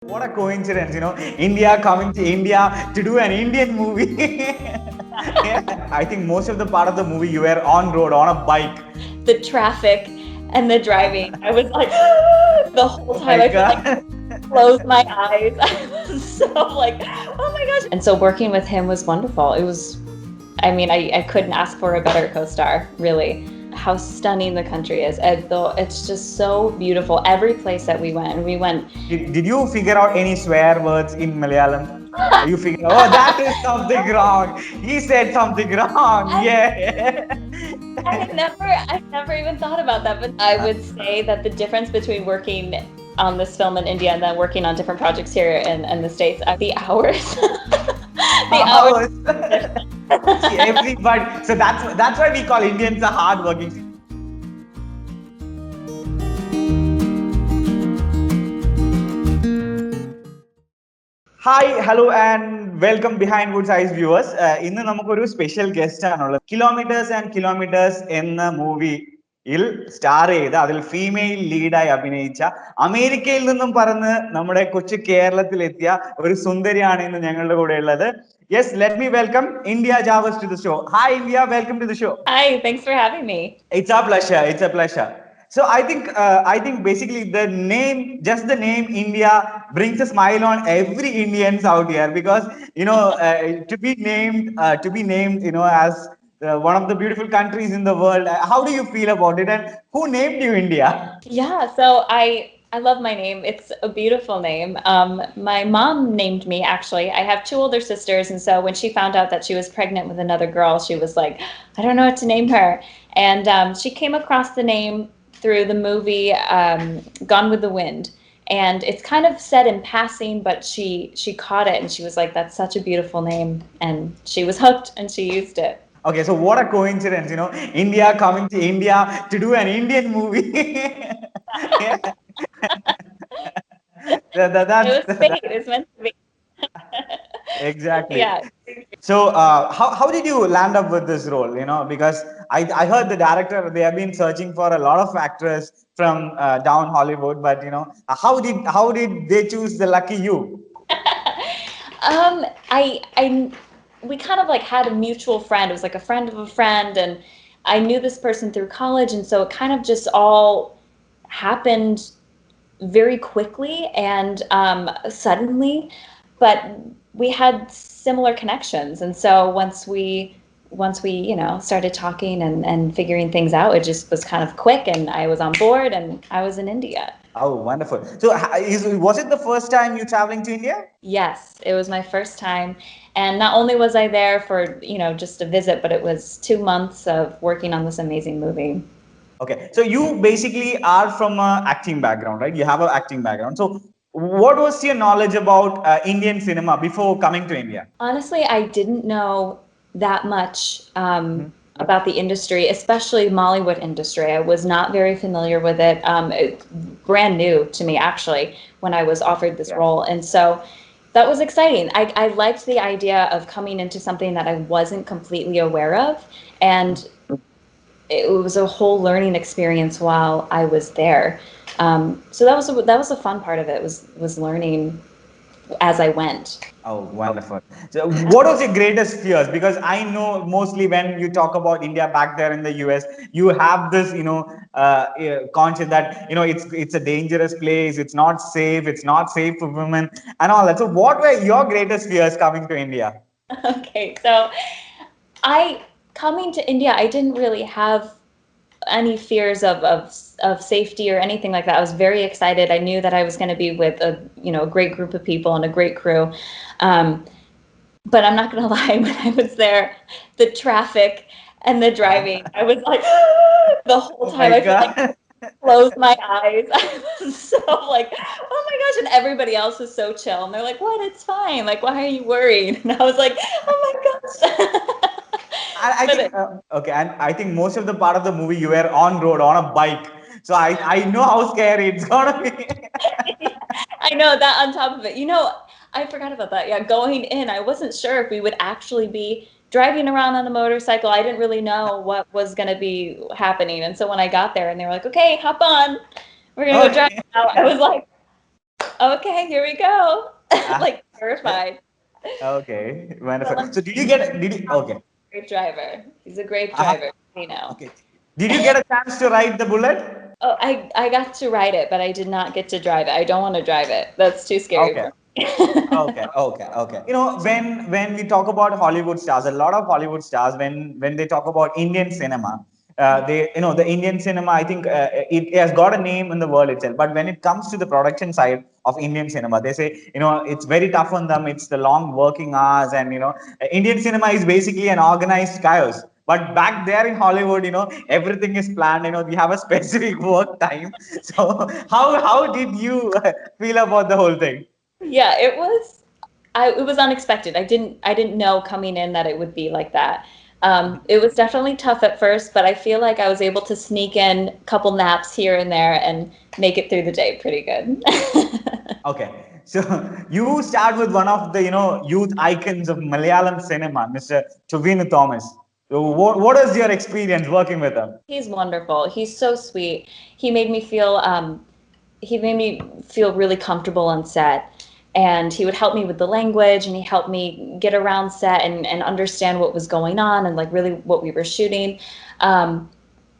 What a coincidence, India coming to India to do an Indian movie. Yeah, I think most of the part of the movie you were on road on a bike. The traffic and the driving. I was like, the whole Oh time my I feel like God. closed my eyes. I was so like, oh my gosh. And so working with him was wonderful. I couldn't ask for a better co-star, really. How stunning the country is. It's just so beautiful. Every place that we went. Did you figure out any swear words in Malayalam? You figure, oh, that is something wrong. He said something wrong. Yeah. I never even thought about that, but I would say that the difference between working on this film in India and then working on different projects here in the States are the hours. The hours. Hours. See, everybody. So that's why we call Indians a hardworking. Hi, hello, and welcome Behindwoods Eyes viewers. ഇന്ന് നമുക്കൊരു special guest ആണുള്ളത്. Kilometres and kilometres എന്ന മൂവിയിൽ star ചെയ്ത് അതിൽ female ലീഡായി അഭിനയിച്ച അമേരിക്കയിൽ നിന്നും പറന്ന് നമ്മുടെ കൊച്ചു കേരളത്തിലെത്തിയ ഒരു സുന്ദരിയാണ് ഇന്ന് ഞങ്ങളുടെ കൂടെ ഉള്ളത്. Yes, let me welcome India Jarvis to the show. Hi, India. Welcome to the show. Hi, thanks for having me. It's a pleasure. It's a pleasure. So I think basically the name, just the name India brings a smile on every Indians out here because to be named as one of the beautiful countries in the world. How do you feel about it, and who named you India? Yeah, so I love my name. It's a beautiful name. My mom named me actually. I have two older sisters, and so when she found out that she was pregnant with another girl, she was like, I don't know what to name her. And she came across the name through the movie Gone with the Wind. And it's kind of said in passing, but she caught it and she was like, that's such a beautiful name. And she was hooked and she used it. Okay, so what a coincidence, India coming to India to do an Indian movie. Yeah. It was fate. It's meant to be. Exactly. Yeah. So, how did you land up with this role? Because I heard the director, they have been searching for a lot of actors from down Hollywood, but how did they choose the lucky you? I we kind of like had a mutual friend. It was like a friend of a friend, and I knew this person through college, and so it kind of just all happened very quickly and suddenly. But we had similar connections, and so once we started talking and figuring things out, it just was kind of quick, and I was on board, and I was in India. Oh, wonderful. So, was it the first time you traveling to India? Yes, it was my first time. And not only was I there for, just a visit, but it was 2 months of working on this amazing movie. Okay, so you basically are from a acting background, right? You have an acting background. So, what was your knowledge about Indian cinema before coming to India? Honestly, I didn't know that much about the industry, especially Mollywood industry. I was not very familiar with it. It's brand new to me, actually, when I was offered this role. And so that was exciting. I liked the idea of coming into something that I wasn't completely aware of. And it was a whole learning experience while I was there. So that was a fun part of it, was learning as I went. Oh, wonderful. So, what was your greatest fears? Because I know mostly when you talk about India back there in the US, you have this, conscience that it's a dangerous place, it's not safe for women, and all that. So, what were your greatest fears coming to India? Okay, so I coming to India, I didn't really have any fears of safety or anything like that. I was very excited. I knew that I was going to be with a great group of people and a great crew. Um, but I'm not going to lie, when I was there, the traffic and the driving, I was like, the whole Oh time my I feel like God. closed my eyes. I was so like, oh my gosh. And everybody else was so chill. And they're like, what? It's fine. Like, why are you worried? And I was like, oh my gosh. I But think okay, and I think most of the part of the movie you were on road on a bike, so I know how scary it's gonna be. I know that on top of it. I forgot about that. Yeah, going in, I wasn't sure if we would actually be driving around on a motorcycle. I didn't really know what was going to be happening. And so when I got there and they were like, okay, hop on, we're going to go drive Okay. now, I was like, Okay, here we go. Ah, Like terrified. okay, wonderful. Well, So okay. great driver. He's a great Uh-huh. driver, you know. Okay. Did you get a chance to ride the Bullet? Oh, I got to ride it, but I did not get to drive it. I don't want to drive it. That's too scary Okay. for me. Okay. When we talk about Hollywood stars, a lot of Hollywood stars, when they talk about Indian cinema, they the Indian cinema. I think it has got a name in the world itself. But when it comes to the production side of Indian cinema, they say it's very tough on them. It's the long working hours, and Indian cinema is basically an organized chaos. But back there in Hollywood, everything is planned. We have a specific work time. So how did you feel about the whole thing? Yeah, it was unexpected. I didn't know coming in that it would be like that. It was definitely tough at first, but I feel like I was able to sneak in a couple naps here and there and make it through the day pretty good. Okay, so you start with one of the youth icons of Malayalam cinema, Mr. Tovino Thomas. So what is your experience working with him? He's wonderful. He's so sweet. He made me feel he made me feel really comfortable on set. And he would help me with the language, and he helped me get around set and understand what was going on and like really what we were shooting.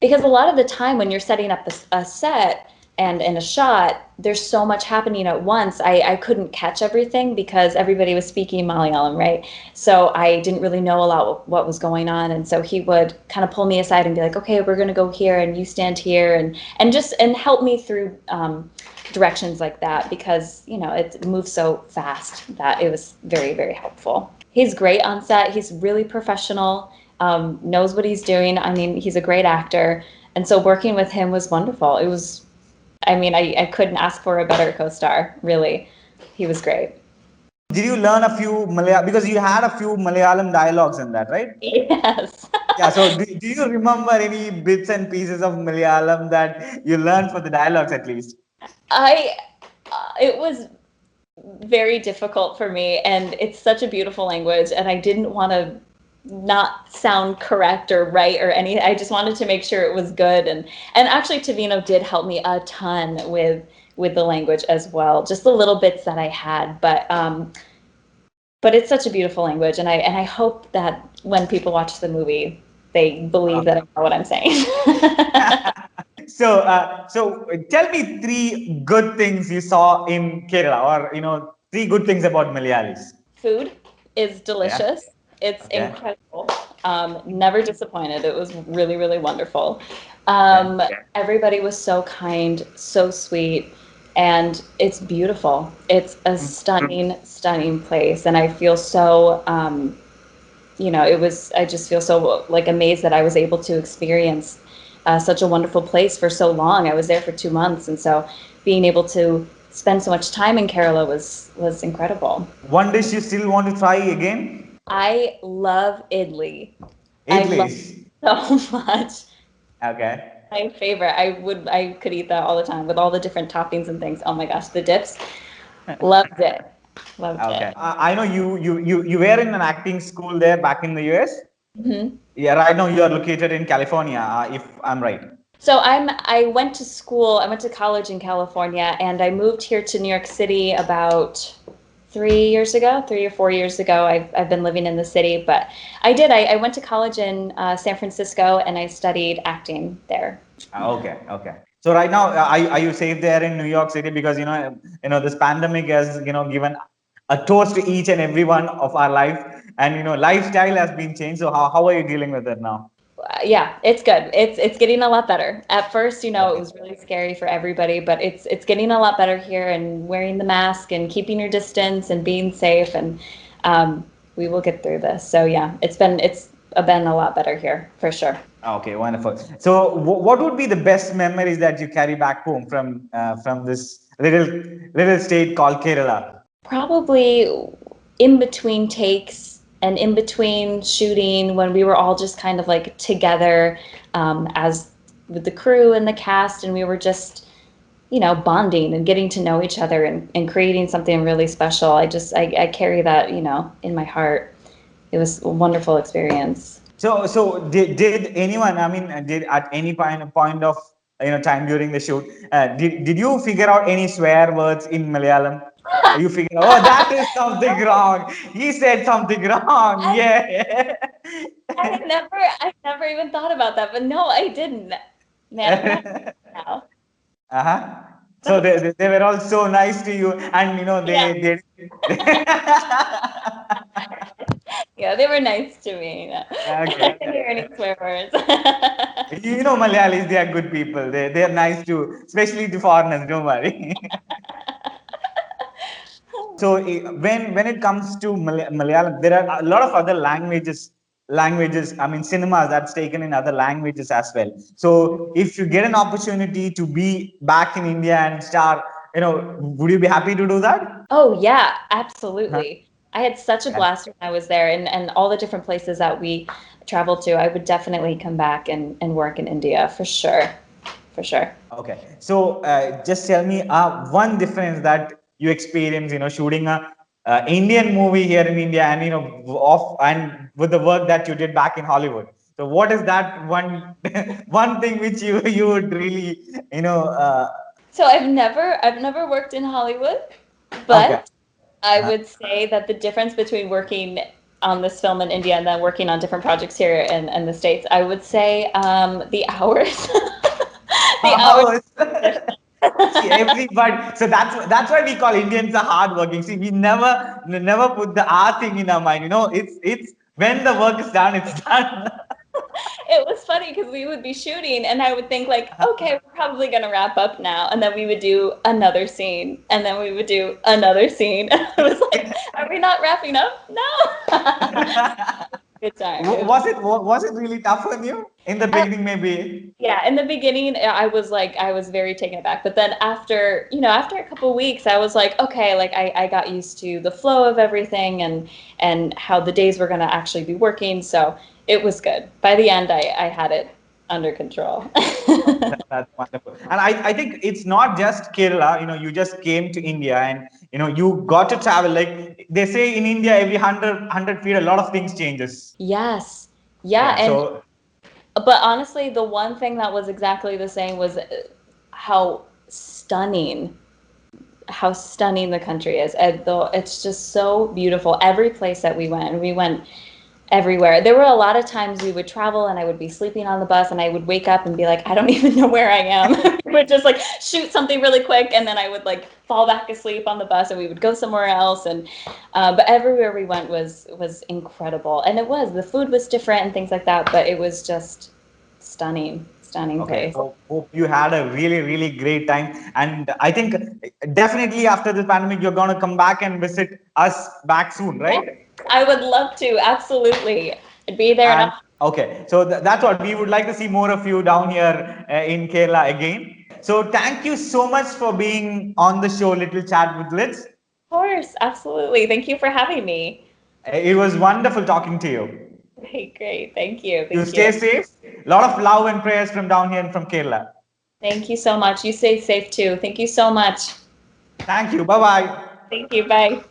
Because a lot of the time when you're setting up a set and in a shot, there's so much happening at once. I couldn't catch everything because everybody was speaking Malayalam, right? So I didn't really know a lot what was going on, and so he would kind of pull me aside and be like, "Okay, we're gonna go here, and you stand here," and help me through directions like that because it moves so fast that it was very, very helpful. He's great on set. He's really professional. Knows what he's doing. I mean, he's a great actor, and so working with him was wonderful. It was, I mean, I couldn't ask for a better co-star. Really, he was great. Did you learn a few Malayalam, because you had a few Malayalam dialogues in that, right? Yes. Yeah. So do you remember any bits and pieces of Malayalam that you learned for the dialogues at least? I it was very difficult for me, and it's such a beautiful language, and I didn't want to not sound correct or right or any. I just wanted to make sure it was good, and actually Tovino did help me a ton with the language as well, just the little bits that I had, but it's such a beautiful language, and I hope that when people watch the movie they believe that I know what I'm saying. So tell me three good things you saw in Kerala, or three good things about Malayalis. Food is Yeah. delicious. It's Okay. incredible. Never disappointed. It was really, really wonderful. Okay. Everybody was so kind, so sweet, and it's beautiful. It's a stunning, stunning place, and I feel so, I just feel so like amazed that I was able to experience such a wonderful place for so long. I was there for 2 months, and so being able to spend so much time in Kerala was incredible. One dish you still want to try again? I love idli. I love Idlis. it so much. Okay. My favorite. I could eat that all the time with all the different toppings and things. Oh my gosh, the dips. Loved it. Loved Okay. it. I know you were in an acting school there back in the US. hmm Yeah. Right now you are located in California, if I'm right. So I went to school, I went to college in California, and I moved here to New York City about 3 years ago, 3 or 4 years ago. I've been living in the city, but I went to college in San Francisco, and I studied acting there. Okay. Okay. So right now, are you safe there in New York City? Because this pandemic has given a toast to each and every one of our life, and lifestyle has been changed. So how are you dealing with it now? Yeah, it's good. It's getting a lot better. At first, it Okay. was really scary for everybody, but it's getting a lot better here, and wearing the mask and keeping your distance and being safe, and we will get through this. So yeah, it's been a lot better here for sure. Okay, wonderful. So, what would be the best memories that you carry back home from this little state called Kerala? Probably in between takes and in between shooting when we were all just kind of like together as with the crew and the cast, and we were just bonding and getting to know each other and creating something really special. I carry that, in my heart. It was a wonderful experience. So did anyone? I mean, did at any point of time during the shoot. Did you figure out any swear words in Malayalam? You figure, oh, that is something wrong. He said something wrong. Yeah. I never even thought about that, but no, I didn't. Man, now. Uh-huh. So they were all so nice to you, and Yeah. they Yeah, they were nice to me. No. okay. I didn't hear any swear words. Malayalis, they are good people. They are nice to, especially to foreigners. Don't worry. So when it comes to Malayalam, there are a lot of other languages. I mean, cinemas that's taken in other languages as well. So if you get an opportunity to be back in India and star, would you be happy to do that? Oh yeah, Huh? absolutely. I had such a And blast when I was there, and all the different places that we traveled to. I would definitely come back and work in India for sure. For sure. okay, so just tell me one difference that you experience, shooting a Indian movie here in India, and off and with the work that you did back in Hollywood. So what is that one one thing which you would really, you know? So I've never worked in Hollywood, Okay. but I Uh-huh. would say that the difference between working on this film in India and then working on different projects here in the States, I would say the hours. The hours. Hours. See, everybody. So that's why we call Indians are hardworking. See, we never put the R thing in our mind. It's when the work is done, it's done. It was funny because we would be shooting and I would think like, okay, we're probably gonna wrap up now, and then we would do another scene, and then we would do another scene, and I was like, are we not wrapping up? No. Good time. Was it really tough on you in the At beginning? Maybe. Yeah, in the beginning, I was very taken aback. But then after a couple weeks, I was like, okay, like I got used to the flow of everything and how the days were gonna actually be working. So it was good. By the end, I had it under control. That's wonderful. And I think it's not just Kerala. You just came to India, and you got to travel. Like they say in India, every 100 feet, a lot of things changes. Yes. Yeah, Yeah. and So but honestly, the one thing that was exactly the same was how stunning how stunning the country is. And though it's just so beautiful. Every place that we went everywhere. There were a lot of times we would travel and I would be sleeping on the bus and I would wake up and be like, I don't even know where I am. We would just like shoot something really quick and then I would like fall back asleep on the bus and we would go somewhere else. And but everywhere we went was incredible. And the food was different and things like that, but it was just stunning okay. place. Hope you had a really really great time, and I think definitely after this pandemic, you're gonna come back and visit us back soon, Yeah, right? I would love to. Absolutely. I'd be there in And a okay, so that's what we would like to see more of you down here in Kerala again. So thank you so much for being on the show, Little Chat with Liz. course. Absolutely. Thank you for having me. It was wonderful talking to you. Great, great. Thank you. You Thank you. stay safe. A lot of love and prayers from down here and from Kerala. Thank you so much. You stay safe too. Thank you so much. Thank you. Bye bye. Thank you. Bye.